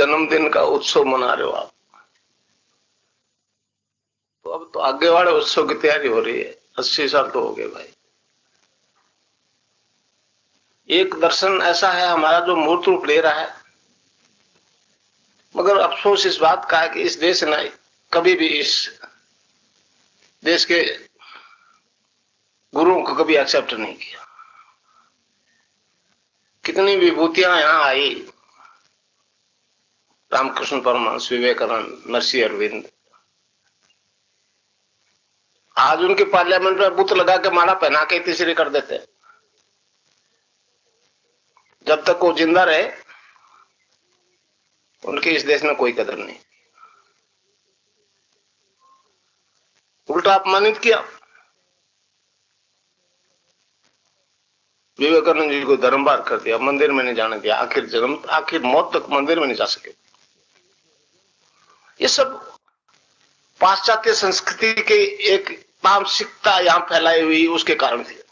जन्मदिन का उत्सव मना रहे हो आप, तो अब तो आगे वाले उत्सव की तैयारी हो रही है। 80 साल तो हो गए भाई। एक दर्शन ऐसा है हमारा जो मूर्त रूप ले रहा है, मगर अफसोस इस बात का है कि इस देश ने कभी भी इस देश के गुरुओं को कभी एक्सेप्ट नहीं किया। कितनी विभूतियां यहां आई, रामकृष्ण परमहंस, विवेकानंद, महर्षि अरविंद, आज उनके पार्लियामेंट में बुत लगा के माला पहना के तीसरी कर देते हैं। जब तक वो जिंदा रहे उनकी इस देश में कोई कदर नहीं, उल्टा अपमानित किया। विवेकानंद जी को धर्मबार कर दिया, मंदिर में नहीं जाने दिया, आखिर मौत तक मंदिर में नहीं जा सके। ये सब पाश्चात्य संस्कृति के एक तामसिकता यहां फैलाई हुई उसके कारण थी।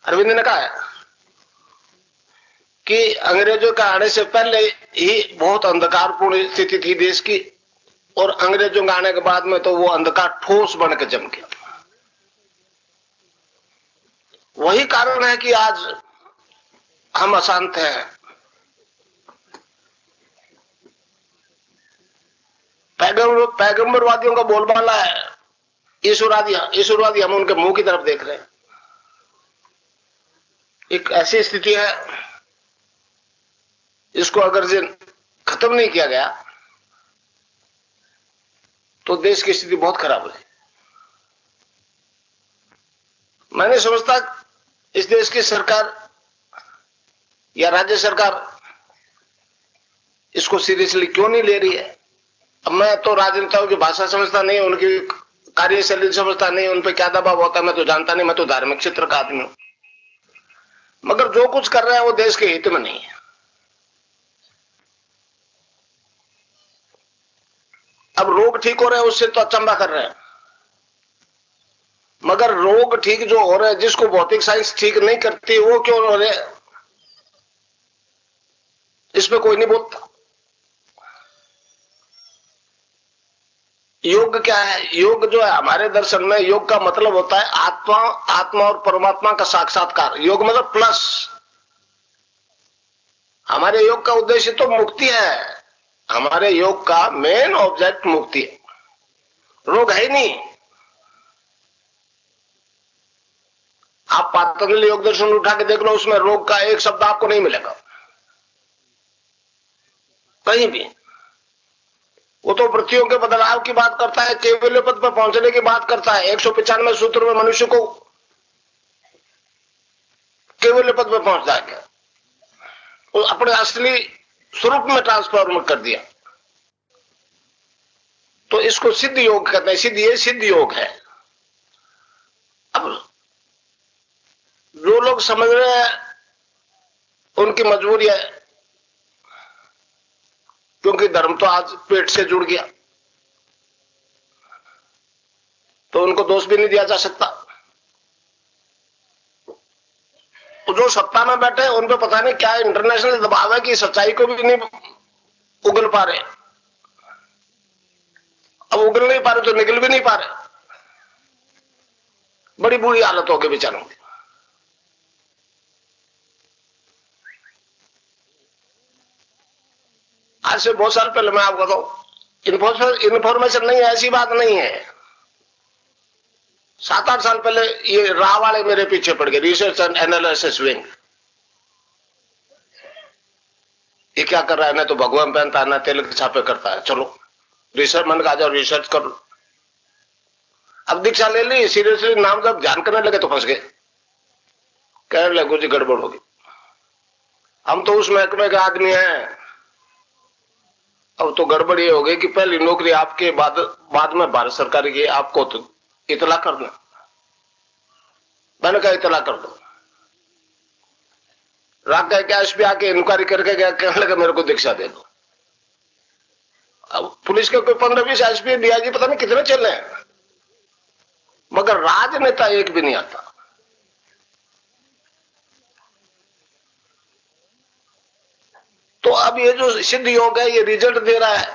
अरविंद ने कहा है कि अंग्रेजों के आने से पहले ही बहुत अंधकारपूर्ण स्थिति थी देश की, और अंग्रेजों के आने के बाद में तो वो अंधकार ठोस बन के जम गया। वही कारण है कि आज हम अशांत हैं। पैगंबरवादियों का बोलबाला है ईश्वरवादी, हम उनके मुंह की तरफ देख रहे हैं। एक ऐसी स्थिति है, इसको अगर खत्म नहीं किया गया तो देश की स्थिति बहुत खराब है। मैं नहीं समझता इस देश की सरकार या राज्य सरकार इसको सीरियसली क्यों नहीं ले रही है। अब मैं तो राजनेताओं की भाषा समझता नहीं, उनकी कार्यशैली समझता नहीं, उन पर क्या दबाव होता है मैं तो जानता नहीं, मैं तो धार्मिक क्षेत्र का आदमी हूं। मगर जो कुछ कर रहे हैं वो देश के हित में नहीं है। अब रोग ठीक हो रहे हैं उससे तो अचंभा कर रहे हैं, मगर रोग ठीक जो हो रहे हैं, जिसको भौतिक साइंस ठीक नहीं करती, वो क्यों हो रहे हैं, इसमें कोई नहीं बोलता। योग क्या है? योग जो है हमारे दर्शन में, योग का मतलब होता है आत्मा और परमात्मा का साक्षात्कार। योग मतलब प्लस। हमारे योग का उद्देश्य तो मुक्ति है, हमारे योग का मेन ऑब्जेक्ट मुक्ति है, रोग है ही नहीं। आप पातंजलि योग दर्शन उठा के देख लो, उसमें रोग का एक शब्द आपको नहीं मिलेगा कहीं भी। वो तो वृत्तियों के बदलाव की बात करता है, केवल पद पर पहुंचने की बात करता है। 195 सूत्र में मनुष्य को केवल पद पर पहुंच जाएगा, वो अपने असली स्वरूप में ट्रांसफॉर्म कर दिया। तो इसको सिद्ध योग कहते हैं। ये सिद्ध योग है। अब जो लोग समझ रहे हैं उनकी मजबूरी है, क्योंकि धर्म तो आज पेट से जुड़ गया, तो उनको दोष भी नहीं दिया जा सकता। जो सत्ता में बैठे उन पे पता नहीं क्या इंटरनेशनल दबाव है कि सच्चाई को भी नहीं उगल पा रहे। अब उगल नहीं पा रहे तो निकल भी नहीं पा रहे। बड़ी बुरी हालत होगी बेचारों की। आज से बहुत साल पहले मैं आपको बताऊं, इन्फॉर्मेशन नहीं है ऐसी बात नहीं है। 7-8 साल पहले ये राह वाले मेरे पीछे पड़ गए, रिसर्च एंड एनालिसिस विंग। ये क्या कर रहा है, ना तो भगवान पहनता है, ना तेल के छापे करता है। चलो रिसर्च, मन का जाओ रिसर्च कर लो। अब दीक्षा ले ली, सीरियसली नाम जब ध्यान करने लगे तो फंस गए, कहने लगे जी गड़बड़ होगी। हम तो उस महकमे के आदमी हैं। अब तो गड़बड़ ये हो गई कि पहली नौकरी आपके बाद में भारत सरकार की, आपको तो इतला करना। मैंने कहा इतला कर दो। रात गए क्या एसपी आके इंक्वायरी करके गया, कहने लगा मेरे को दीक्षा दे दो। अब पुलिस के कोई 15-20 एसपी डीआईजी पता नहीं कितने चल रहे हैं, मगर राजनेता एक भी नहीं आता। तो अब ये जो सिद्ध योग है ये रिजल्ट दे रहा है,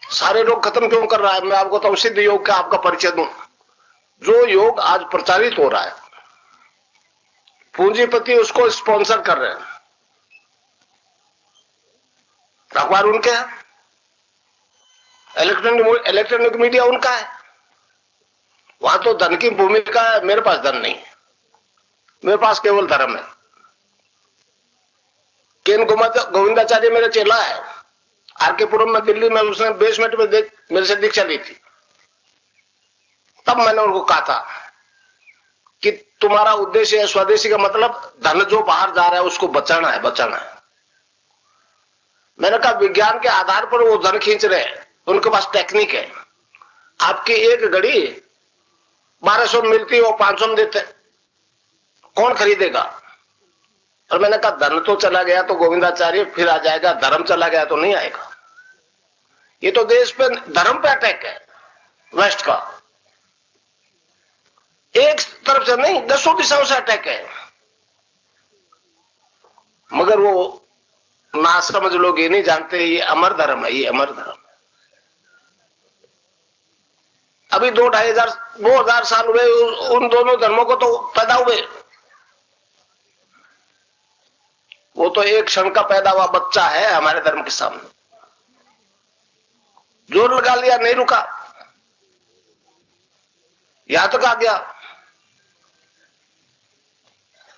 सारे रोग खत्म क्यों कर रहा है? मैं आपको तो सिद्ध योग का आपका परिचय दूं। जो योग आज प्रचारित हो रहा है, पूंजीपति उसको स्पॉन्सर कर रहे हैं, अखबार उनके हैं, इलेक्ट्रॉनिक मीडिया उनका है, वहां तो धन की भूमिका है। मेरे पास धन नहीं है, मेरे पास केवल धर्म है। केन गोविंदाचार्य मेरा चेला है, आरके पुरम में दिल्ली में उसने बेसमेंट में मेरे से दीक्षा ली थी। तब मैंने उनको कहा था कि तुम्हारा उद्देश्य है स्वदेशी का मतलब धन जो बाहर जा रहा है उसको बचाना है, बचाना है। मैंने कहा विज्ञान के आधार पर वो धन खींच रहे हैं, उनके पास टेक्निक है। आपकी एक घड़ी 1200 मिलती है, वो 500 में देते, कौन खरीदेगा? और मैंने कहा धन तो चला गया तो गोविंदाचार्य फिर आ जाएगा, धर्म चला गया तो नहीं आएगा। ये तो देश पे धर्म पे अटैक है वेस्ट का, एक तरफ से नहीं 10 दिशाओं से अटैक है। मगर वो ना समझ लोग ये नहीं जानते ये अमर धर्म है, ये अमर धर्म है। अभी 2000 साल हुए उन दोनों धर्मों को तो पैदा हुए, वो तो एक क्षण का पैदा हुआ बच्चा है हमारे धर्म के सामने। जोर लगा लिया, नहीं रुका, यहां तक आ गया।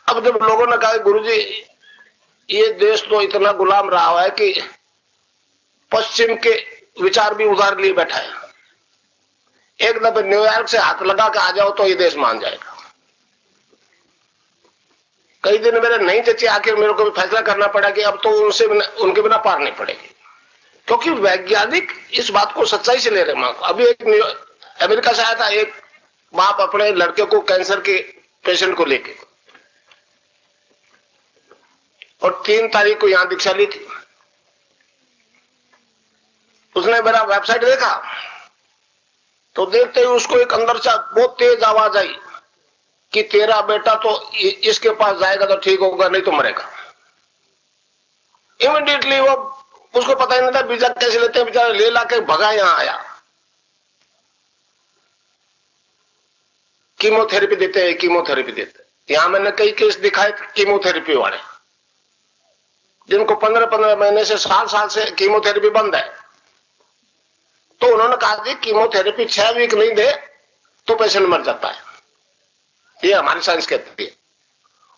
अब जब लोगों ने कहा गुरुजी ये देश तो इतना गुलाम रहा है कि पश्चिम के विचार भी उधार लिए बैठा है, एक दफे न्यूयॉर्क से हाथ लगा के आ जाओ तो ये देश मान जाएगा। कई दिन मेरे नहीं जचे, आखिर मेरे को भी फैसला करना पड़ा कि अब तो उनके बिना पार नहीं पड़ेगी, क्योंकि वैज्ञानिक इस बात को सच्चाई से ले रहे हैं। अभी एक अमेरिका से आया था, एक बाप अपने लड़के को कैंसर के पेशेंट को लेके, और 3 तारीख को यहां दीक्षा ली थी। उसने मेरा वेबसाइट देखा तो देखते ही उसको एक अंदर से बहुत तेज आवाज आई कि तेरा बेटा तो इसके पास जाएगा तो ठीक होगा, नहीं तो मरेगा। इमीडिएटली वो, उसको पता ही नहीं था वीजा कैसे लेते हैं, बेचारा ले लाके भगा यहां आया। कीमोथेरेपी देते हैं, कीमोथेरेपी देते हैं। यहां मैंने कई केस दिखाए कीमोथेरेपी वाले, जिनको 15-15 महीने से साल से कीमोथेरेपी बंद है। तो उन्होंने कहा कि कीमोथेरेपी 6 वीक नहीं दे तो पेशेंट मर जाता है, ये हमारी साइंस कहती है।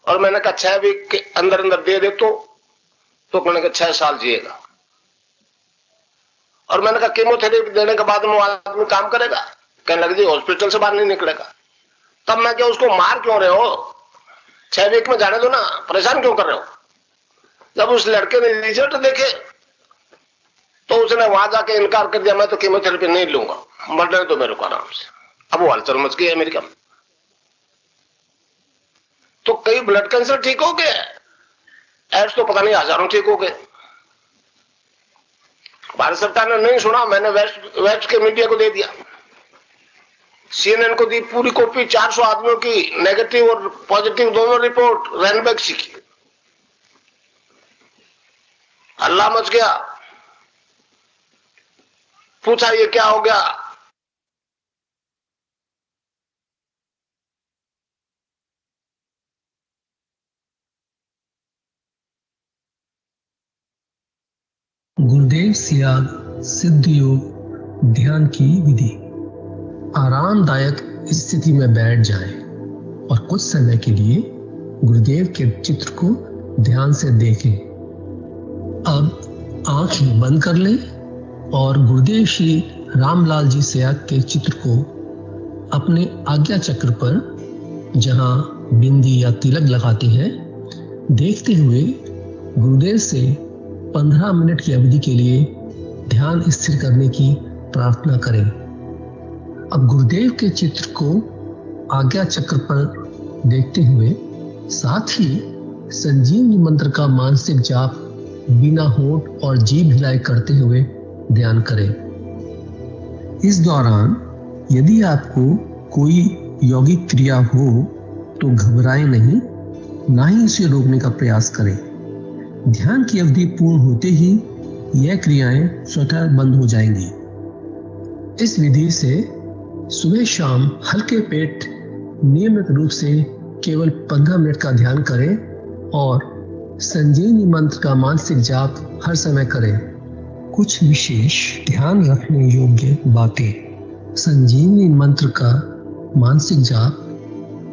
और मैंने कहा 6 वीक के अंदर अंदर दे दे तो मैंने कहा 6 साल जिएगा। और मैंने कहा कीमोथेरेपी देने के बाद में वो आदमी काम करेगा? कहने लगे जी हॉस्पिटल से बाहर नहीं निकलेगा। तब मैं क्या उसको मार क्यों रहे हो? 6 वीक में जाने दो ना, परेशान क्यों कर रहे हो? जब उस लड़के ने रिजल्ट देखे तो उसने वहां जाके इनकार कर दिया, मैं तो कीमोथेरेपी नहीं लूंगा, मरने दो मेरे को आराम से। अब वो हलचल मच गई अमेरिका में। तो कई ब्लड कैंसर ठीक हो गए, एड्स तो पता नहीं हजारों ठीक हो गए। भारत सरकार ने नहीं सुना, मैंने वेस्ट के मीडिया को दे दिया, CNN को दी पूरी कॉपी, 400 आदमियों की नेगेटिव और पॉजिटिव दोनों रिपोर्ट रैनबैक्सी की। हल्ला मच गया, पूछा ये क्या हो गया? गुरुदेव सियाग सिद्ध योग ध्यान की विधि। आरामदायक स्थिति में बैठ जाएं और कुछ समय के लिए गुरुदेव के चित्र को ध्यान से देखें। अब आंखें बंद कर लें और गुरुदेव श्री रामलाल जी सियाग के चित्र को अपने आज्ञा चक्र पर, जहां बिंदी या तिलक लगाते हैं, देखते हुए गुरुदेव से 15 मिनट की अवधि के लिए ध्यान स्थिर करने की प्रार्थना करें। अब गुरुदेव के चित्र को आज्ञा चक्र पर देखते हुए साथ ही संजीवनी मंत्र का मानसिक जाप बिना होंठ और जीभ हिलाए करते हुए ध्यान करें। इस दौरान यदि आपको कोई यौगिक क्रिया हो तो घबराएं नहीं, ना ही उसे रोकने का प्रयास करें। ध्यान की अवधि पूर्ण होते ही यह क्रियाएं स्वतः बंद हो जाएंगी। इस विधि से सुबह शाम हल्के पेट नियमित रूप से केवल 15 मिनट का ध्यान करें और संजीवनी मंत्र का मानसिक जाप हर समय करें। कुछ विशेष ध्यान रखने योग्य बातें। संजीवनी मंत्र का मानसिक जाप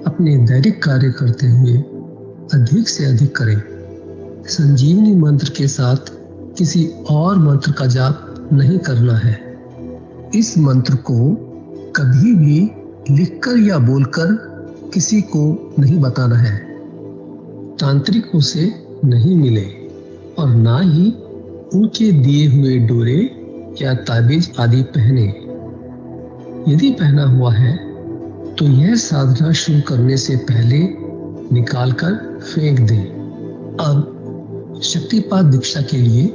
अपने दैनिक कार्य करते हुए अधिक से अधिक करें। संजीवनी मंत्र के साथ किसी और मंत्र का जाप नहीं करना है। इस मंत्र को कभी भी लिखकर या बोलकर किसी को नहीं बताना है। तांत्रिकों से नहीं मिले और ना ही उनके दिए हुए डोरे या ताबीज आदि पहने। यदि पहना हुआ है तो यह साधना शुरू करने से पहले निकालकर फेंक दें। अब शक्तिपात दीक्षा के लिए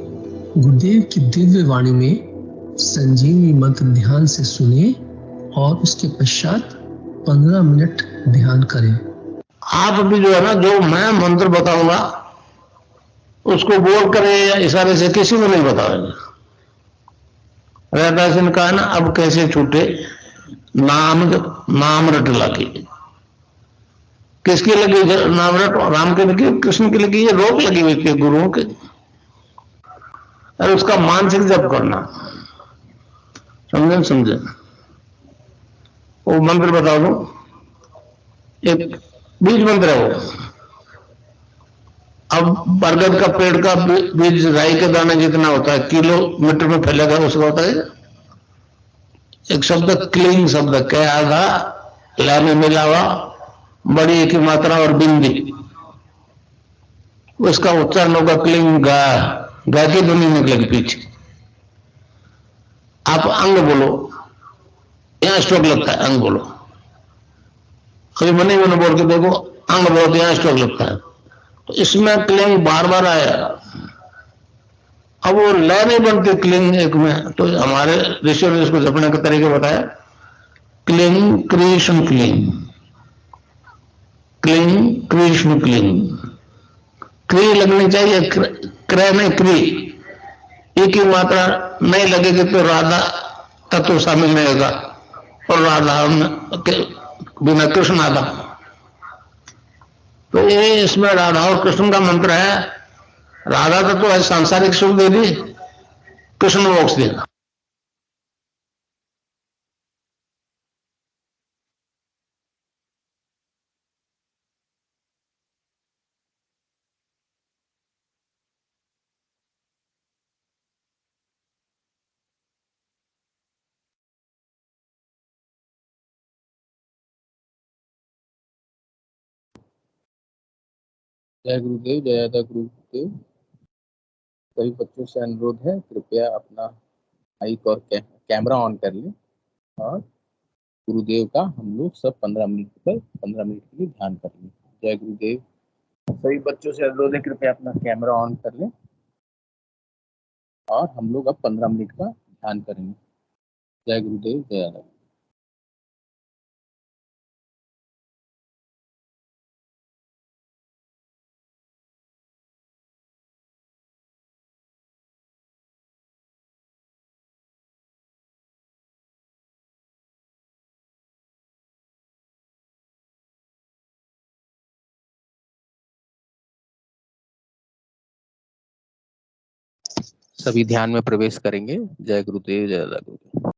गुरुदेव की दिव्य वाणी में संजीवनी मंत्र ध्यान से सुने और उसके पश्चात 15 मिनट ध्यान करें। आप भी जो है ना, जो मैं मंत्र बताऊंगा उसको बोल करे या इशारे से किसी को नहीं बताओगे। रहदास ने कहा ना, अब कैसे छूटे नाम रट लगी। किसकी लगी नाम रट? राम की लगी, कृष्ण की लगी, ये रोक लगी हुई थी गुरुओं के। और उसका मानसिक जप करना, समझे? वो मंत्र बता दो, एक बीज मंत्र है वो। अब बरगद का पेड़ का बीज राई के दाने जितना होता है, किलोमीटर में फैलेगा, उसका होता है एक शब्द क्लीन शब्द क्या आधा ला में मिला हुआ बड़ी की मात्रा और बिंदी, उसका उच्चारण होगा क्लीन गा। गा की ध्वनि निकलेगी पीछे। आप अंग बोलो, यहां स्ट्रोक लगता है, अंग बोलो। कभी मन ही मन बोल के देखो, अंग बोलो तो यहां स्ट्रोक लगता है। तो इसमें क्लिंग बार बार आएगा। अब वो लय नहीं बनती क्लिंग एक में, तो हमारे ऋषियों ने इसको जपने के तरीके बताया। Cling Krishna cling, cling Krishna cling. क्री लगनी चाहिए, क्रय नहीं क्री। एक ही मात्रा नहीं लगेगी तो राधा तत्व शामिल नहीं होगा, और राधा बिना कृष्ण आधा। तो ये इसमें राधा और कृष्ण का मंत्र है। राधा तत्व है सांसारिक सुख दे दी, कृष्ण मोक्ष देगा। जय गुरुदेव, जय दादा गुरुदेव। सभी बच्चों से अनुरोध है, कृपया अपना माइक और कैमरा ऑन कर लें और गुरुदेव का हम लोग सब 15 मिनट के लिए ध्यान कर लें। जय गुरुदेव। सभी बच्चों से अनुरोध है, कृपया अपना कैमरा ऑन कर लें और हम लोग अब 15 मिनट का ध्यान करेंगे। जय गुरुदेव, जय दादा। सभी ध्यान में प्रवेश करेंगे। जय गुरुदेव, जय दादा गुरुदेव।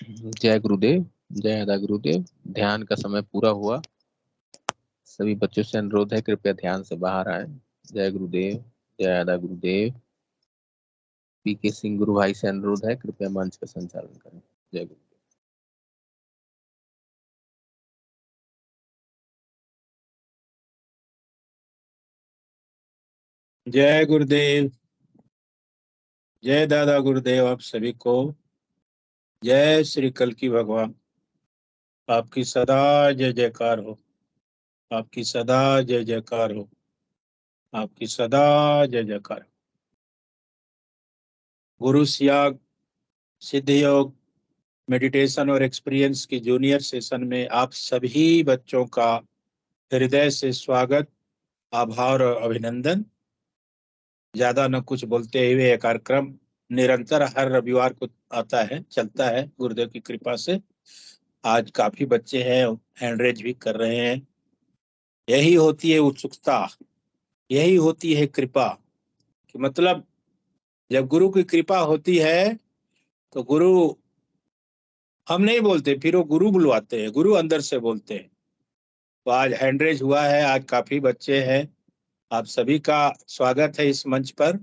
जय गुरुदेव, जय अदा गुरुदेव। ध्यान का समय पूरा हुआ। सभी बच्चों से अनुरोध है कृपया ध्यान से बाहर आए। जय गुरुदेव, जय अदा गुरुदेव। पीके सिंह गुरु भाई से अनुरोध है कृपया मंच का संचालन करें। जय गुरुदेव। जय गुरुदेव, जय दादा गुरुदेव। आप सभी को जय श्री कल की भगवान। आपकी सदा जय जयकार हो, आपकी सदा जय जयकार हो, आपकी सदा जय जयकार हो। गुरु सियाग सिद्ध योग मेडिटेशन और एक्सपीरियंस की जूनियर सेशन में आप सभी बच्चों का हृदय से स्वागत, आभार और अभिनंदन। ज्यादा न कुछ बोलते हुए यह कार्यक्रम निरंतर हर रविवार को आता है, चलता है गुरुदेव की कृपा से। आज काफी बच्चे हैं, हैंड रेज भी कर रहे हैं। यही होती है उत्सुकता, यही होती है कृपा। कि मतलब जब गुरु की कृपा होती है तो गुरु हम नहीं बोलते, फिर वो गुरु बुलवाते हैं, गुरु अंदर से बोलते हैं। तो आज हैंड रेज हुआ है, आज काफी बच्चे हैं। आप सभी का स्वागत है इस मंच पर।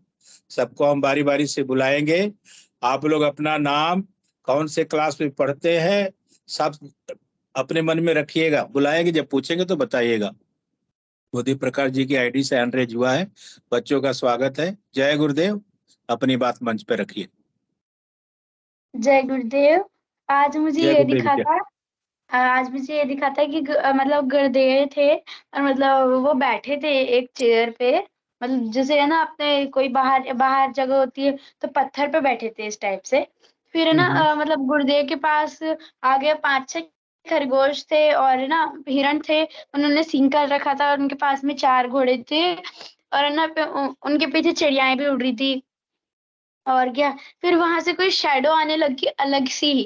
सबको हम बारी बारी से बुलाएंगे। आप लोग अपना नाम, कौन से क्लास में पढ़ते हैं, सब अपने मन में रखिएगा। बुलाएंगे जब पूछेंगे तो बताइएगा। बुद्धि प्रकाश जी की आईडी से हैंड रेज हुआ है। बच्चों का स्वागत है। जय गुरुदेव। अपनी बात मंच पे रखिए। जय गुरुदेव। आज मुझे जय ये गुरुदेव दिखा क्या? था आज मुझे ये दिखा था कि मतलब गुरुदेव थे और मतलब वो बैठे थे एक चेयर पे। मतलब जैसे है ना, अपने कोई बाहर बाहर जगह होती है तो पत्थर पे बैठे थे इस टाइप से। फिर है ना मतलब गुरुदेव के पास आगे 5-6 खरगोश थे और है ना हिरण थे। उन्होंने सींग कर रखा था और उनके पास में 4 घोड़े थे और है ना उनके पीछे चिड़ियाएं भी उड़ रही थी। और क्या, फिर वहां से कोई शैडो आने लगी अलग सी ही।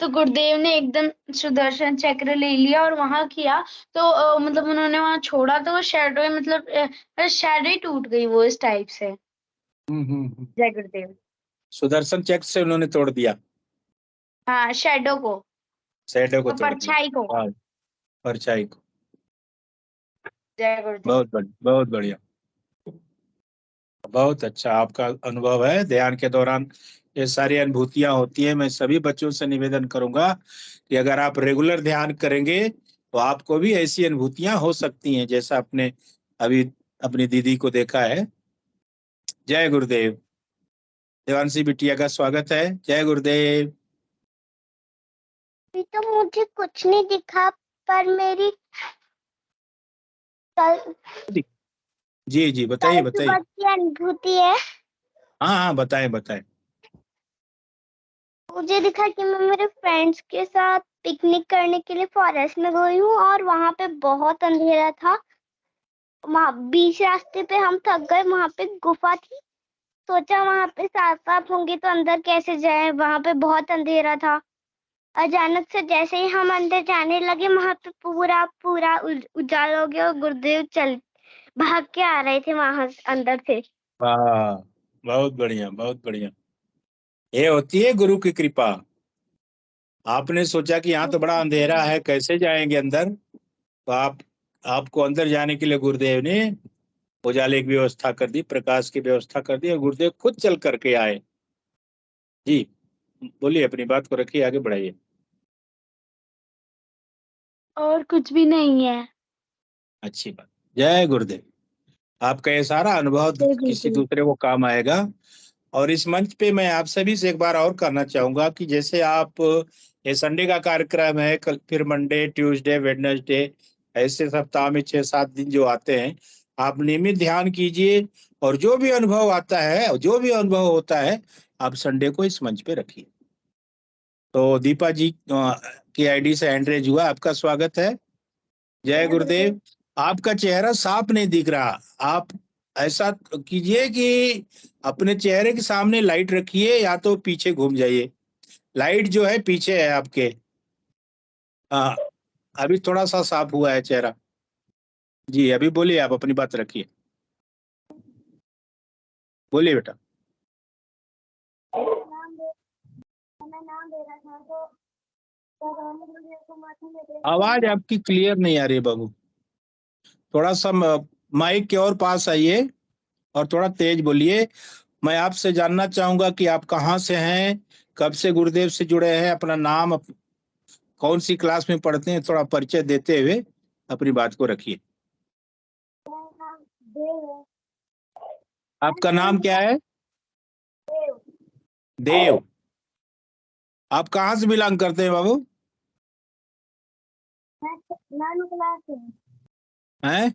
तो गुरुदेव ने एकदम सुदर्शन चक्र ले लिया और वहां किया। तो मतलब उन्होंने वहां छोड़ा तो वो शैडो मतलब शैडो ही टूट गई वो इस टाइप से। जय गुरुदेव। सुदर्शन चक्र से उन्होंने तोड़ दिया, हाँ, शैडो को, शैडो को वो तोड़ दिया। परछाई को। हाँ, परछाई को। जय गुरुदेव। बहुत बढ़िया, बहुत बढ़िया, बहुत अच्छा आपका अनुभव है। ध्यान के दौरान ये सारी अनुभूतियां होती है। मैं सभी बच्चों से निवेदन करूंगा कि अगर आप रेगुलर ध्यान करेंगे तो आपको भी ऐसी अनुभूतियां हो सकती हैं, जैसा आपने अभी अपनी दीदी को देखा है। जय गुरुदेव। देवांशी बिटिया का स्वागत है। जय गुरुदेव। अभी तो मुझे कुछ नहीं दिखा, पर मेरी कल जी जी, बताइए बताइए। सुबह की अनुभूति है। हाँ हाँ, बताएं बताएं। मुझे दिखा कि मैं मेरे फ्रेंड्स के साथ पिकनिक करने के लिए फॉरेस्ट में गई हूँ और वहां पे बहुत अंधेरा था। वहां बीच रास्ते पे हम थक गए, वहां पे गुफा थी। सोचा वहां पे सांप होंगे तो अंदर कैसे जाए, वहां पे बहुत अंधेरा था। अचानक से जैसे ही हम अंदर जाने लगे, वहां पे पूरा पूरा उजाला हो गया और गुरुदेव चल भाग के आ रहे थे वहां अंदर से। वाह, बहुत बढ़िया, बहुत बढ़िया। ये होती है गुरु की कृपा। आपने सोचा कि यहाँ तो बड़ा अंधेरा है, कैसे जाएंगे अंदर, तो आपको अंदर जाने के लिए गुरुदेव ने उजाले की व्यवस्था कर दी, प्रकाश की व्यवस्था कर दी और गुरुदेव खुद चल करके आए। जी बोलिए, अपनी बात को रखिए, आगे बढ़ाइए। और कुछ भी नहीं है। अच्छी बात। जय गुरुदेव। आपका ये सारा अनुभव जय किसी गुरुदेव। दूसरे को काम आएगा। और इस मंच पे मैं आप सभी से एक बार और कहना चाहूंगा कि जैसे आप, ये संडे का कार्यक्रम है, कल फिर मंडे, ट्यूसडे, वेडनेसडे, ऐसे सप्ताह में 6-7 दिन जो आते हैं, आप नियमित ध्यान कीजिए। और जो भी अनुभव आता है, जो भी अनुभव होता है, आप संडे को इस मंच पे रखिए। तो दीपा जी की आईडी से हैंड रेज हुआ, आपका स्वागत है। जय गुरुदेव। आपका चेहरा साफ नहीं दिख रहा। आप ऐसा कीजिए कि अपने चेहरे के सामने लाइट रखिए, या तो पीछे घूम जाइए। लाइट जो है पीछे है आपके। हाँ, अभी थोड़ा सा साफ हुआ है चेहरा। जी अभी बोलिए, आप अपनी बात रखिए, बोलिए बेटा। मैं नाम दे रहा था तो आवाज आपकी क्लियर नहीं आ रही है बाबू, थोड़ा सा माइक के और पास आइए और थोड़ा तेज बोलिए। मैं आपसे जानना चाहूंगा कि आप कहाँ से हैं, कब से गुरुदेव से जुड़े हैं, अपना नाम, कौन सी क्लास में पढ़ते हैं, थोड़ा परिचय देते हुए अपनी बात को रखिए। आपका नाम क्या है? देव। आप कहाँ से बिलोंग करते हैं बाबू? नानू क्लास हैं?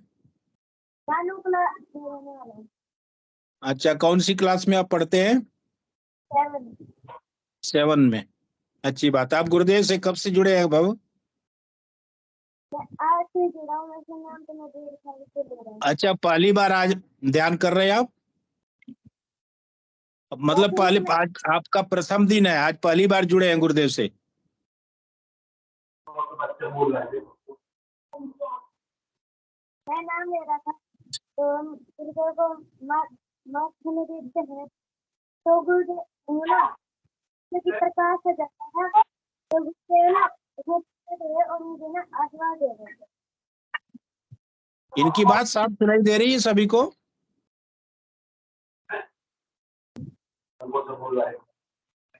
नानू क्लास में रहने वाला हूँ। अच्छा, कौन सी क्लास में आप पढ़ते हैं? 7 में। अच्छी बात। आप गुरुदेव से कब से जुड़े हैं बाबू? आज से जुड़ा हूँ, वैसे नाम तो मैं 1.5 साल से ले रहा हूँ। अच्छा, पहली बार आज ध्यान कर रहे हैं आप? मतलब पहले आज आपका प्रथम दिन है, आज पहली बार जुड़े हैं गुरुदेव से? मैं नाम ले रहा था तो गुरुदेव को मार्क्स होने देते हैं तो गुरुदेव ना कि प्रकाश से जाता है तो गुरुदेव ना और मुझे ना आशीर्वाद दे रहे हैं। इनकी बात साफ सुनाई दे रही है सभी को?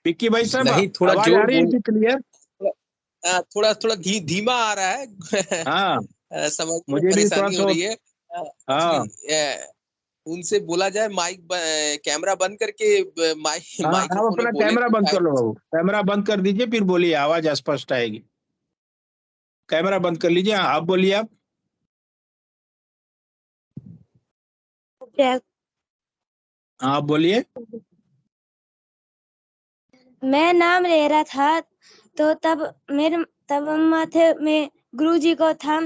पिक्की भाई साहब, नहीं, थोड़ा आवाज जोर आ रही है बोल। इनकी क्लियर? थोड़ा थोड़ा धीमा आ रहा है। हाँ, समझ में मुझे भी थोड़ा परेशानी हो रही है। हाँ उनसे बोला जाए माइक कैमरा बंद करके हाँ, आप माइक्रोफोन अपना में बोले कैमरा तो बंद कर लो शायद। बाबू, कैमरा बंद कर दीजिए, फिर बोलिए, आवाज स्पष्ट आएगी। कैमरा बंद कर लीजिए, आप बोलिए। आप आप बोलिए। मैं नाम ले रहा था तो तब माथे में गुरुजी को था,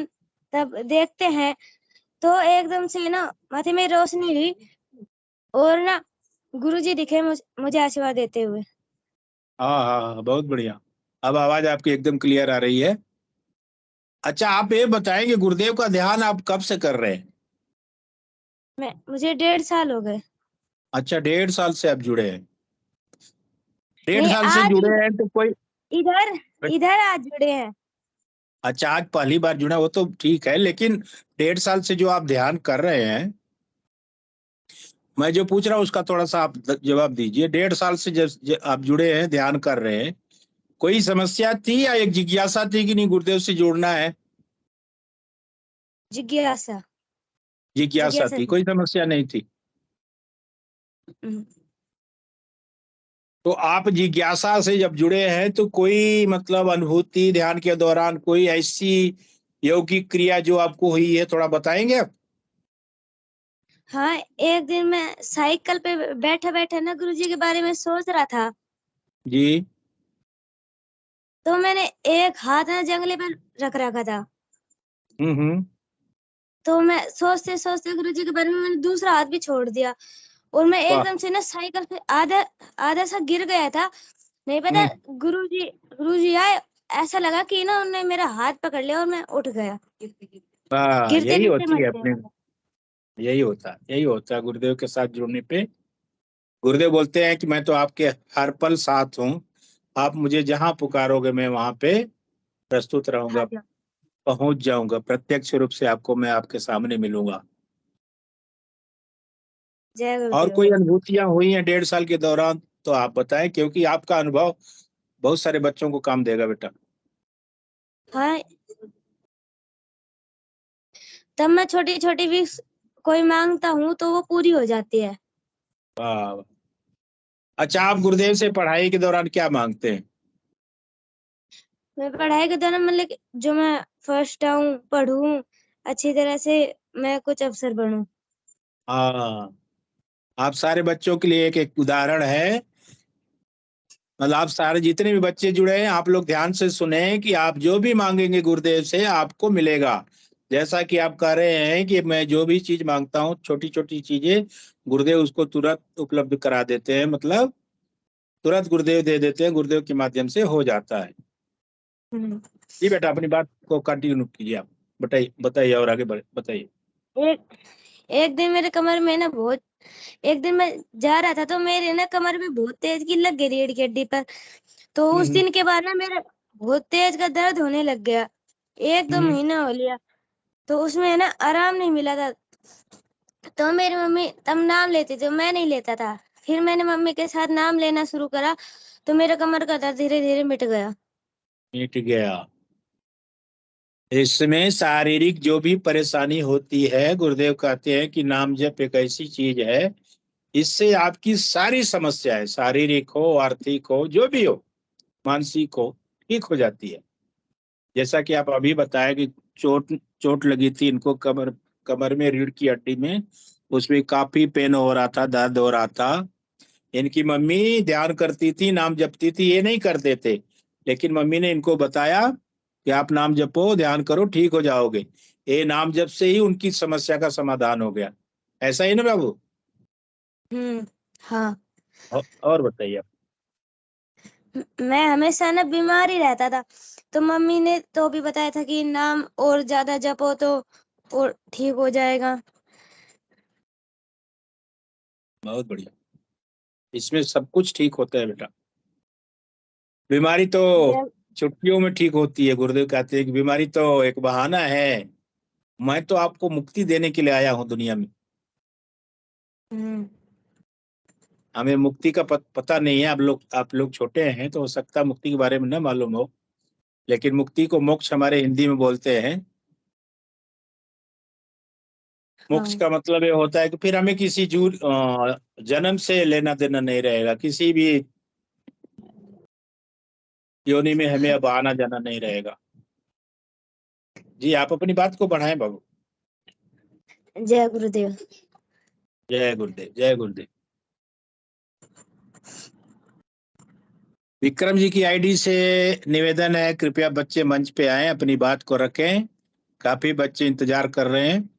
तब देखते हैं तो एकदम से ना माथे में रोशनी हुई और ना गुरुजी दिखे मुझे आशीर्वाद देते हुए। हाँ हाँ हाँ, बहुत बढ़िया। अब आवाज आपकी एकदम क्लियर आ रही है। अच्छा, आप ये बताएंगे गुरुदेव का ध्यान आप कब से कर रहे हैं? मुझे 1.5 साल हो गए। अच्छा, 1.5 साल से आप जुड़े हैं। 1.5 नहीं, साल से आज जुड़े हैं तो कोई। इधर इधर आज जुड़े हैं। अच्छा, आज पहली बार जुड़ा, वो तो ठीक है, लेकिन 1.5 साल से जो आप ध्यान कर रहे हैं, मैं जो पूछ रहा हूँ उसका थोड़ा सा आप जवाब दीजिए। 1.5 साल से जब आप जुड़े हैं, ध्यान कर रहे हैं, कोई समस्या थी या एक जिज्ञासा थी कि नहीं गुरुदेव से जुड़ना है? जिज्ञासा जिज्ञासा थी, कोई समस्या नहीं थी। तो आप जिज्ञासा से जब जुड़े हैं तो कोई मतलब अनुभूति ध्यान के दौरान कोई ऐसी यौगिक क्रिया जो आपको हुई है, थोड़ा बताएंगे आप? हाँ, एक दिन मैं साइकिल पे बैठा बैठा ना गुरुजी के बारे में सोच रहा था जी। तो मैंने एक हाथ ना जंगले पर रख रखा था। तो मैं सोचते सोचते गुरुजी के बारे में मैंने दूसरा हाथ भी छोड़ दिया और मैं वाह। एकदम से ना साइकिल पे आधा आधा सा गिर गया था। नहीं पता गुरुजी आए, ऐसा लगा कि ना उन्होंने मेरा हाथ पकड़ लिया और मैं उठ गया। वाह, गिरते यही गिरते होती मर है गया। अपने, यही होता है गुरुदेव के साथ जुड़ने पे। गुरुदेव बोलते हैं कि मैं तो आपके हर पल साथ हूँ, आप मुझे जहां पुकारोगे मैं वहां पे प्रस्तुत रहूंगा, पहुंच जाऊंगा, प्रत्यक्ष रूप से आपको मैं आपके सामने मिलूंगा। जय और गुरुदेव। कोई अनुभूतियां हुई हैं 1.5 साल के दौरान तो आप बताएं, क्योंकि आपका अनुभव बहुत सारे बच्चों को काम देगा बेटा। हाँ, तब मैं छोटी छोटी भी कोई मांगता हूँ तो वो पूरी हो जाती है। वाह। अच्छा, आप गुरुदेव से पढ़ाई के दौरान क्या मांगते हैं? मैं पढ़ाई के दौरान मतलब जो मैं फर्स्ट आऊँ, पढ़ूं अच्छी तरह से, मैं कुछ अफसर बनूं। हाँ, आप सारे बच्चों के लिए एक एक उदाहरण है। मतलब आप सारे जितने भी बच्चे जुड़े हैं, आप लोग ध्यान से सुने कि आप जो भी मांगेंगे गुरुदेव से आपको मिलेगा। जैसा कि आप कह रहे हैं कि मैं जो भी चीज मांगता हूँ, छोटी छोटी चीजें, गुरुदेव उसको तुरंत उपलब्ध करा देते हैं, मतलब तुरंत गुरुदेव दे देते हैं, गुरुदेव के माध्यम से हो जाता है। जी बेटा, अपनी बात को कंटिन्यू कीजिए, आप बताइए बताइए और आगे बताइए। एक दिन मेरे कमर में ना बहुत, एक दिन मैं जा रहा था तो मेरे ना कमर में बहुत तेज की लग गई रीढ़ की हड्डी पर। तो उस दिन के बाद ना मेरे बहुत तेज का दर्द होने लग गया। 1-2 महीना हो लिया, तो उसमें है ना आराम नहीं मिला था। तो मेरी मम्मी तब नाम लेती थी, मैं नहीं लेता था। फिर मैंने मम्मी के साथ नाम लेना शुरू करा, तो मेरे कमर का दर्द धीरे धीरे मिट गया। मिट गया। इसमें शारीरिक जो भी परेशानी होती है, गुरुदेव कहते हैं कि नाम जप एक ऐसी चीज है, इससे आपकी सारी समस्याएं, शारीरिक हो, आर्थिक हो, जो भी हो, मानसिक हो, ठीक हो जाती है। जैसा कि आप अभी बताया कि चोट चोट लगी थी इनको कमर कमर में, रीढ़ की हड्डी में, उसमें काफी पेन हो रहा था, दर्द हो रहा था। इनकी मम्मी ध्यान करती थी, नाम जपती थी, ये नहीं करते थे, लेकिन मम्मी ने इनको बताया कि आप नाम जपो, ध्यान करो, ठीक हो जाओगे। ये नाम जप से ही उनकी समस्या का समाधान हो गया। ऐसा ही ना बाबू? हाँ। और बताइए आप। मैं हमेशा ना बीमार ही रहता था, तो मम्मी ने तो भी बताया था कि नाम और ज्यादा जपो तो और ठीक हो जाएगा। बहुत बढ़िया। इसमें सब कुछ ठीक होता है बेटा। बीमारी तो छुट्टियों में ठीक होती है। गुरुदेव कहते हैं कि बीमारी तो एक बहाना है, मैं तो आपको मुक्ति देने के लिए आया हूँ दुनिया में। हमें मुक्ति का पता नहीं है। आप लोग छोटे हैं तो हो सकता है मुक्ति के बारे में न मालूम हो, लेकिन मुक्ति को मोक्ष हमारे हिंदी में बोलते हैं। मोक्ष का मतलब ये होता है कि फिर हमें किसी जन्म से लेना देना नहीं रहेगा, किसी भी योनि में हमें अब आना जाना नहीं रहेगा। जी आप अपनी बात को बढ़ाएं बाबू। जय गुरुदेव। जय गुरुदेव, जय गुरुदेव। विक्रम जी की आईडी से निवेदन है, कृपया बच्चे मंच पे आए, अपनी बात को रखें। काफी बच्चे इंतजार कर रहे हैं।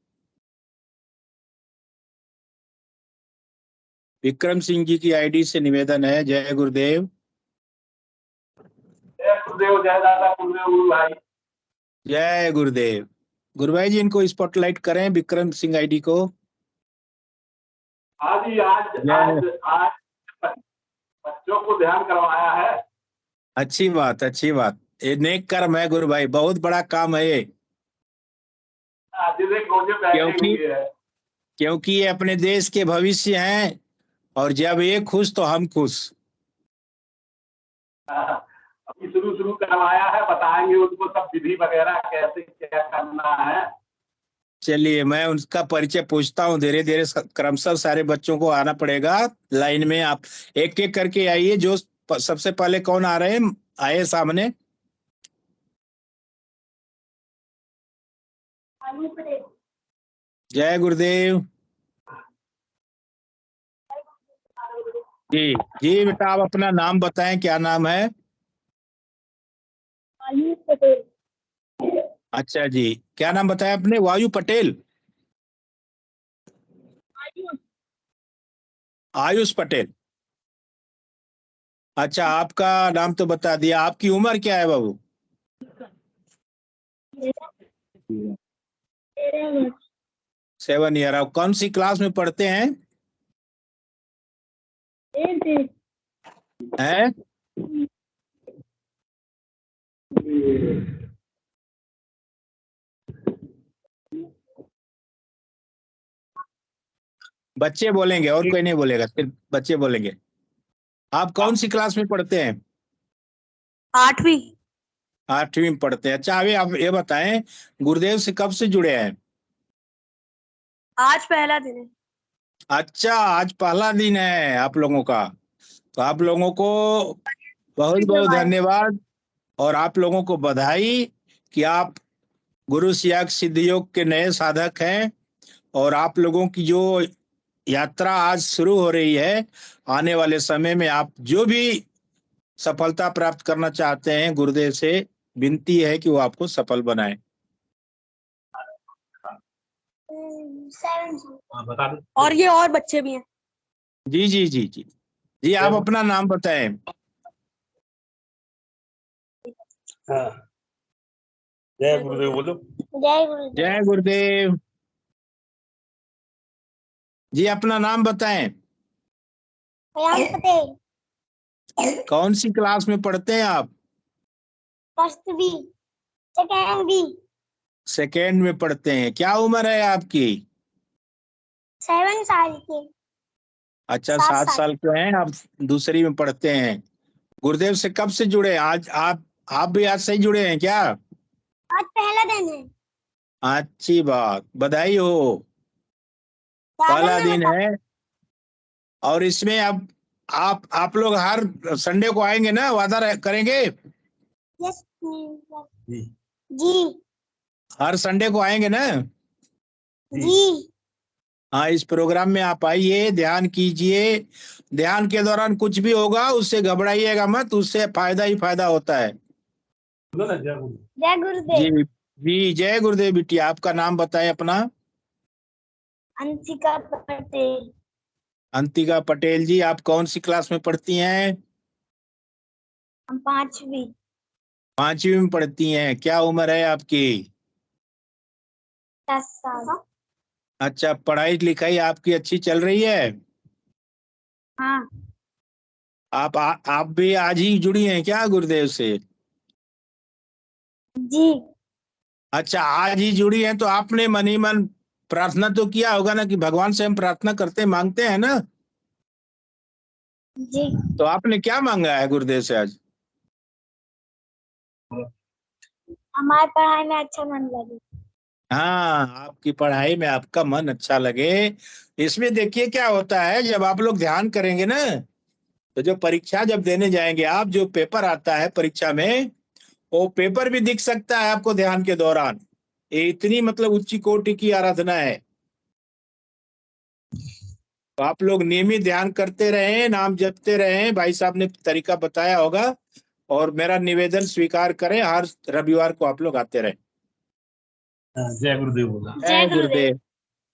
विक्रम सिंह जी की आईडी से निवेदन है। जय गुरुदेव। जय गुरुदेव, जय दादा गुरुदेव, गुरु भाई। जय गुरुदेव। गुरु भाई जी इनको स्पॉटलाइट करें, विक्रम सिंह आईडी को। हाँ जी, आज बच्चों को ध्यान करवाया है। अच्छी बात, अच्छी बात। ये नेक कर्म है गुरु भाई, बहुत बड़ा काम है ये। क्योंकि क्योंकि ये अपने देश के भविष्य हैं, और जब ये खुश तो हम खुश। अभी शुरू करवाया है, बताएंगे उनको सब विधि वगैरह कैसे क्या करना है। चलिए मैं उनका परिचय पूछता हूँ धीरे धीरे, क्रमशः सारे बच्चों को आना पड़ेगा लाइन में। आप एक एक करके आइए। जो सबसे पहले कौन आ रहे हैं, आए सामने। जय गुरुदेव। जी जी बेटा, आप अपना नाम बताएं, क्या नाम है? आयुष पटेल। अच्छा जी, क्या नाम बताया आपने? वायु पटेल। आयुष पटेल। अच्छा, आपका नाम तो बता दिया, आपकी उम्र क्या है बाबू? 7 ईयर। आप कौन सी क्लास में पढ़ते हैं? हैं? बच्चे बोलेंगे और कोई नहीं बोलेगा, सिर्फ बच्चे बोलेंगे। आप कौन सी क्लास में पढ़ते हैं? 8वीं। 8वीं में पढ़ते हैं। अच्छा अभी आप ये बताएं, गुरुदेव से कब से जुड़े हैं? आज पहला दिन है। अच्छा, आज पहला दिन है आप लोगों का। तो आप लोगों को बहुत बहुत धन्यवाद, और आप लोगों को बधाई कि आप गुरु सियाग सिद्ध योग के नए साधक हैं। और आप लोगों की जो यात्रा आज शुरू हो रही है, आने वाले समय में आप जो भी सफलता प्राप्त करना चाहते हैं, गुरुदेव से विनती है कि वो आपको सफल बनाए। और ये और बच्चे भी हैं। जी जी जी जी जी, आप अपना नाम बताएं। जय गुरुदेव बोलो। जय गुरुदेव। जय गुरुदेव जी, अपना नाम बताएं। आयुष पटेल। कौन सी क्लास में पढ़ते हैं आप? First B, second B, second में पढ़ते हैं। क्या उम्र है आपकी? 7 साल के। अच्छा, 7 7 साल। साल के हैं आप, दूसरी में पढ़ते हैं। गुरुदेव से कब से जुड़े? आज आप भी आज से ही जुड़े हैं क्या? आज पहला दिन है। अच्छी बात, बधाई हो। दादा पहला ने दिन है और इसमें अब आप लोग हर संडे को आएंगे ना? वादा करेंगे? यस जी हर संडे को आएंगे ना? जी। हाँ, इस प्रोग्राम में आप आइए, ध्यान कीजिए। ध्यान के दौरान कुछ भी होगा उससे घबराइएगा मत, उससे फायदा ही फायदा होता है। जय गुरुदेव। जी जी, जय गुरुदेव। बिटिया, आपका नाम बताएं अपना। अंशिका पटेल। अंतिका पटेल जी, आप कौन सी क्लास में पढ़ती हैं? हम 5वीं। 5वीं में पढ़ती हैं। क्या उम्र है आपकी? 10 साल। अच्छा, पढ़ाई लिखाई आपकी अच्छी चल रही है? हाँ आप भी आज ही जुड़ी हैं क्या गुरुदेव से? जी अच्छा, आज ही जुड़ी हैं तो आपने मन ही मन प्रार्थना तो किया होगा ना, कि भगवान से हम प्रार्थना करते मांगते हैं ना? जी। तो आपने क्या मांगा है गुरुदेव से आज? हमारी पढ़ाई में अच्छा मन लगे। हाँ, आपकी पढ़ाई में आपका मन अच्छा लगे। इसमें देखिए क्या होता है, जब आप लोग ध्यान करेंगे ना, तो जो परीक्षा जब देने जाएंगे आप, जो पेपर आता है परीक्षा में, वो पेपर भी दिख सकता है आपको ध्यान के दौरान। ये इतनी मतलब उच्च कोटि की आराधना है। तो आप लोग नियमित ध्यान करते रहें, नाम जपते रहें। भाई साहब ने तरीका बताया होगा, और मेरा निवेदन स्वीकार करें, हर रविवार को आप लोग आते रहें। जय गुरुदेव बोला। जय गुरुदेव।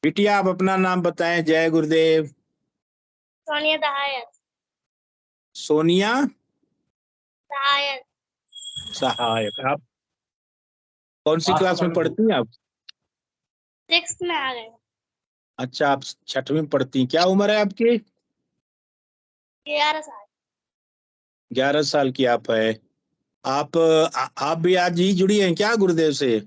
बिटिया, आप अपना नाम बताएं। जय गुरुदेव। सोनिया सहायक। सोनिया सहायक। सहायक। आप कौन सी क्लास में पढ़ती हैं आप? 6th में आ गए। अच्छा, आप 6वीं में पढ़ती हैं। क्या उम्र है आपकी? 11 साल। 11 साल की आप है। आप भी आज ही जुड़ी हैं क्या गुरुदेव से?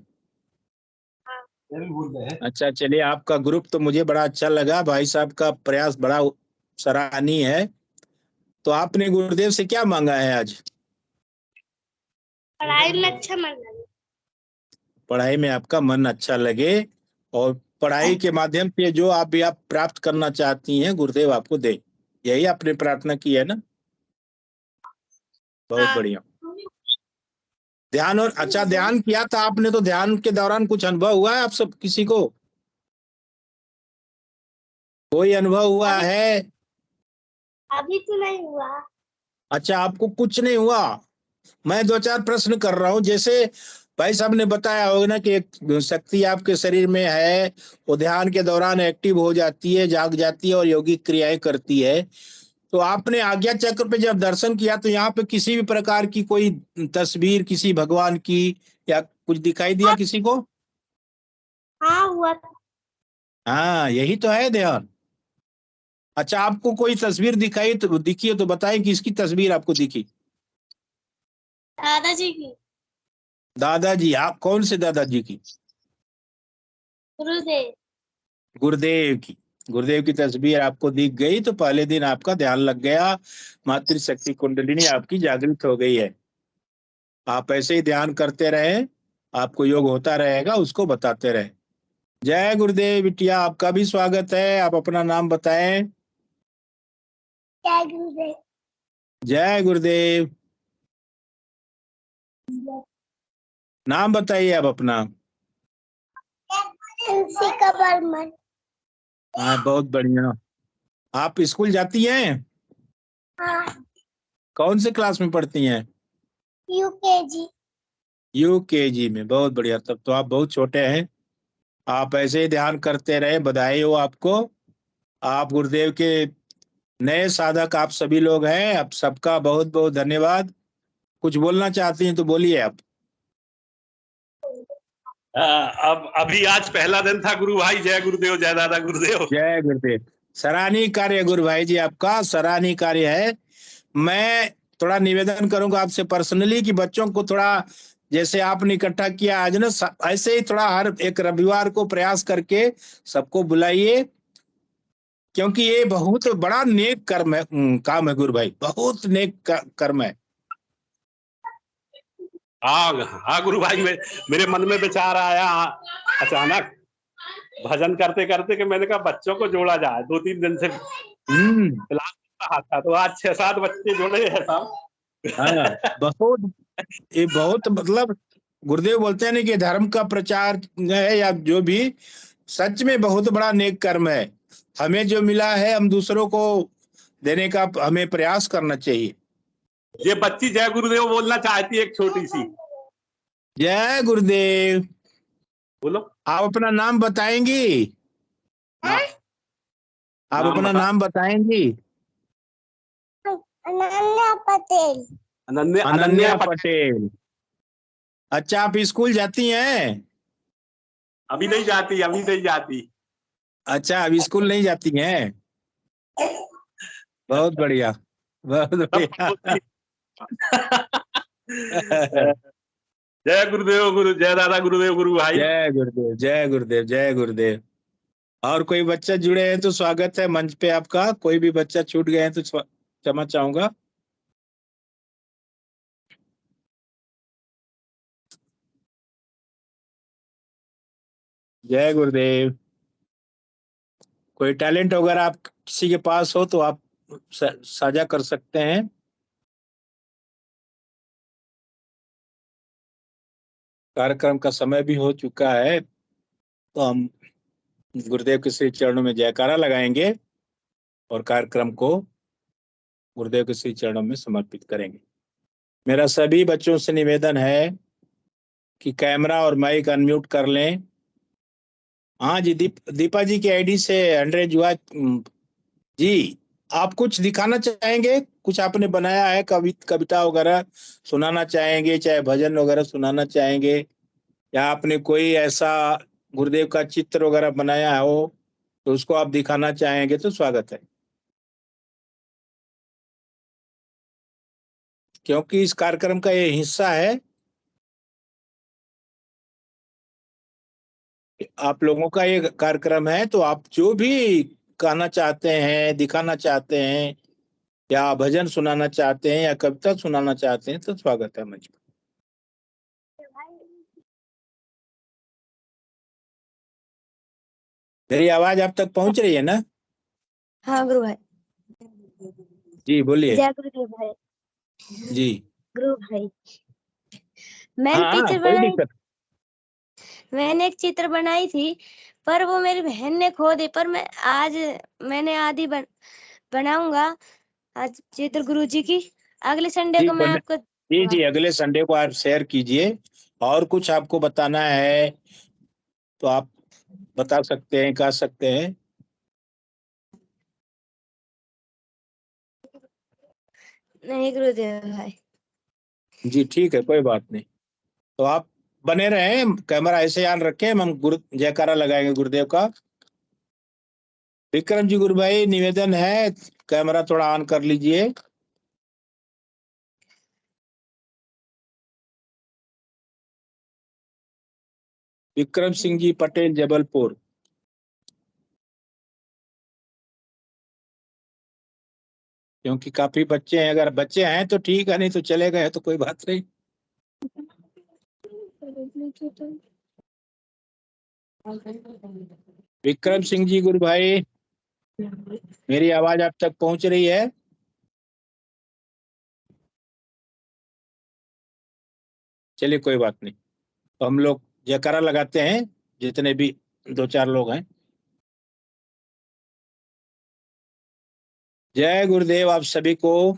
अच्छा, चलिए, आपका ग्रुप तो मुझे बड़ा अच्छा लगा। भाई साहब का प्रयास बड़ा सराहनीय है। तो आपने गुरुदेव से क्या मांगा है आज? पढ़ाई में अच्छा मन लगे। पढ़ाई में आपका मन अच्छा लगे, और पढ़ाई के माध्यम से जो आप प्राप्त करना चाहती हैं गुरुदेव आपको दे। यही आपने प्रार्थना की है ना? बहुत बढ़िया। ध्यान, और अच्छा ध्यान किया था आपने, तो ध्यान के दौरान कुछ अनुभव हुआ है आप सब किसी को? कोई अनुभव हुआ है? अभी तो नहीं हुआ। अच्छा, आपको कुछ नहीं हुआ? मैं 2-4 प्रश्न कर रहा हूँ। जैसे भाई साहब ने बताया होगा ना कि एक शक्ति आपके शरीर में है, वो ध्यान के दौरान एक्टिव हो जाती है, जाग जाती है और योगिक क्रियाएं करती है। तो आपने आज्ञा चक्र पे जब दर्शन किया, तो यहाँ पे किसी भी प्रकार की कोई तस्वीर किसी भगवान की या कुछ दिखाई दिया किसी को? हाँ हुआ। हाँ, यही तो है ध्यान। अच्छा, आपको कोई तस्वीर दिखी है तो बताएं कि इसकी तस्वीर आपको दिखी? दादाजी की। दादाजी? आप कौन से दादाजी की? गुरुदेव। गुरुदेव की। गुरुदेव की तस्वीर आपको दिख गई तो पहले दिन आपका ध्यान लग गया, मातृशक्ति कुंडलिनी आपकी जागृत हो गई है। आप ऐसे ही ध्यान करते रहें, आपको योग होता रहेगा, उसको बताते रहें। जय गुरुदेव। बिटिया, आपका भी स्वागत है। आप अपना नाम बताएं। जय गुरुदेव। जय गुरुदेव। नाम बताइए आप अपना। अंशिका बर्मन। हाँ, बहुत बढ़िया। आप स्कूल जाती हैं? हाँ। कौन से क्लास में पढ़ती हैं? यूकेजी। यूकेजी में। बहुत बढ़िया, तब तो आप बहुत छोटे हैं। आप ऐसे ही ध्यान करते रहे, बधाई हो आपको। आप गुरुदेव के नए साधक आप सभी लोग हैं। आप सबका बहुत बहुत धन्यवाद। कुछ बोलना चाहती हैं तो बोलिए आप। अब अभी आज पहला दिन था गुरु भाई। जय गुरुदेव, जय दादा गुरुदेव। जय गुरुदेव। सराहनीय कार्य गुरु भाई जी, आपका सराहनीय कार्य है। मैं थोड़ा निवेदन करूंगा आपसे पर्सनली कि बच्चों को थोड़ा जैसे आपने इकट्ठा किया आज ना, ऐसे ही थोड़ा हर एक रविवार को प्रयास करके सबको बुलाइए, क्योंकि ये बहुत बड़ा नेक कर्म है, काम है गुरु भाई, बहुत नेक कर्म है। हाँ हाँ गुरु भाई, मेरे मन में विचार आया अचानक भजन करते करते कि मैंने कहा बच्चों को जोड़ा जाए। 2-3 दिन से क्लास रहा था, तो आज 6-7 बच्चे जोड़े हैं साहब। हाँ, बहुत मतलब गुरुदेव बोलते हैं ना कि धर्म का प्रचार है या जो भी, सच में बहुत बड़ा नेक कर्म है। हमें जो मिला है हम दूसरों को देने का हमें प्रयास करना चाहिए। ये बच्ची जय गुरुदेव बोलना चाहती है, एक छोटी सी। जय गुरुदेव। बोलो। आप अपना नाम बताएंगी? आप अपना नाम बताएंगी? अनन्या पटेल। अनन्या पटेल। अच्छा, आप स्कूल जाती हैं? अभी नहीं जाती, अभी नहीं जाती। अच्छा, अभी स्कूल नहीं जाती हैं? बहुत बढ़िया, बहुत बढ़िया। जय गुरुदेव, जय दादा गुरुदेव, गुरु भाई। जय गुरुदेव, जय गुरुदेव, जय गुरुदेव। और कोई बच्चा जुड़े हैं तो स्वागत है मंच पे आपका। कोई भी बच्चा छूट गए हैं तो क्षमा चाहूंगा। जय गुरुदेव। कोई टैलेंट वगैरह आप किसी के पास हो तो आप साझा कर सकते हैं। कार्यक्रम का समय भी हो चुका है, तो हम गुरुदेव के श्री चरणों में जयकारा लगाएंगे और कार्यक्रम को गुरुदेव के श्री चरणों में समर्पित करेंगे। मेरा सभी बच्चों से निवेदन है कि कैमरा और माइक अनम्यूट कर लें। हाँ जी, दीपा जी की आईडी से 100 युवा जी, आप कुछ दिखाना चाहेंगे? कुछ आपने बनाया है, कविता वगैरह सुनाना चाहेंगे, चाहे भजन वगैरह सुनाना चाहेंगे, या आपने कोई ऐसा गुरुदेव का चित्र वगैरह बनाया हो तो उसको आप दिखाना चाहेंगे तो स्वागत है। क्योंकि इस कार्यक्रम का ये हिस्सा है, आप लोगों का ये कार्यक्रम है, तो आप जो भी कहना चाहते हैं, दिखाना चाहते हैं, या भजन सुनाना चाहते हैं, या कविता सुनाना चाहते हैं तो स्वागत है मंच पर। मेरी आवाज आप तक पहुंच रही है ना? हाँ गुरु भाई। जी बोलिए। जय गुरुदेव भाई। जी गुरु भाई, मैंने एक चित्र बनाई थी, पर वो मेरी बहन ने खो दी। पर मैंने आधी बनाऊंगा आज चित्र गुरुजी की। अगले संडे को मैं आपको जी अगले संडे को आप शेयर कीजिए। और कुछ आपको बताना है तो आप बता सकते हैं, कह सकते हैं। नहीं गुरुदेव भाई। जी ठीक है, कोई बात नहीं। तो आप बने रहें, कैमरा ऐसे ऑन रखें, हम जयकारा लगाएंगे गुरुदेव का। विक्रम जी गुरु भाई, निवेदन है कैमरा थोड़ा ऑन कर लीजिए। विक्रम सिंह जी पटेल, जबलपुर। क्योंकि काफी बच्चे हैं, अगर बच्चे हैं तो ठीक है, नहीं तो चले गए तो कोई बात नहीं। विक्रम सिंह जी गुरु भाई, मेरी आवाज आप तक पहुंच रही है? चलिए कोई बात नहीं, तो हम लोग जयकारा लगाते हैं, जितने भी 2-4 लोग हैं। जय गुरुदेव आप सभी को।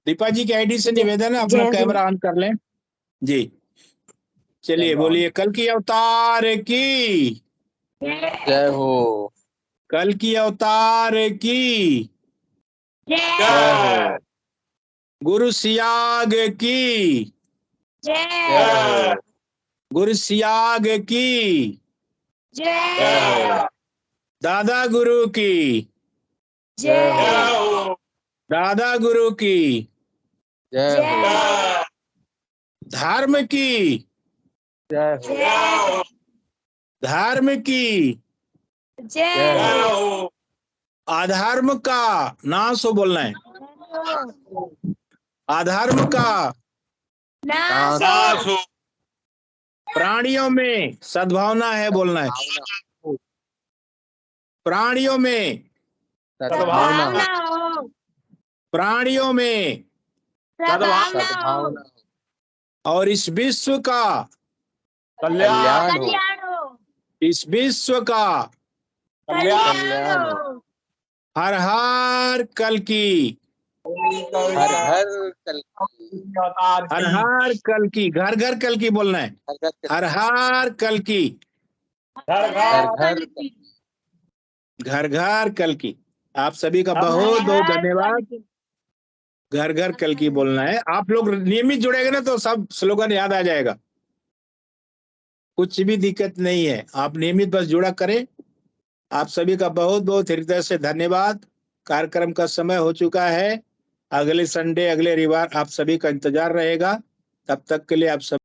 दीपा जी की आईडी से निवेदन है, अपना कैमरा ऑन कर लें। जी चलिए बोलिए। कल की अवतार की जय हो। कल की अवतार की जय हो। गुरु सियाग की जय हो। गुरु सियाग की जय हो। दादा गुरु की जय हो। दादा गुरु की, जय हो, धर्म की, जय हो, धर्म की, जय हो, अधर्म का ना सो बोलना है, अधर्म का नाश नाश हो, प्राणियों में सद्भावना है बोलना है, प्राणियों में, सद्भावना हो, प्राणियों में, सद्भावना हो, और इस विश्व का, कल्याण कल्याण हो, इस विश्व का कल्याण हो, हर हर कल की, हर घर कल की, हर हर कल की, घर घर कल की बोलना है, हर हर कल की, घर घर कल की, घर घर कल की। आप सभी का बहुत बहुत धन्यवाद। घर घर कल की बोलना है। आप लोग नियमित जुड़ेंगे ना तो सब स्लोगन याद आ जाएगा, कुछ भी दिक्कत नहीं है। आप नियमित बस जुड़ा करें। आप सभी का बहुत बहुत हृदय से धन्यवाद। कार्यक्रम का समय हो चुका है। अगले संडे, अगले रविवार आप सभी का इंतजार रहेगा। तब तक के लिए आप सब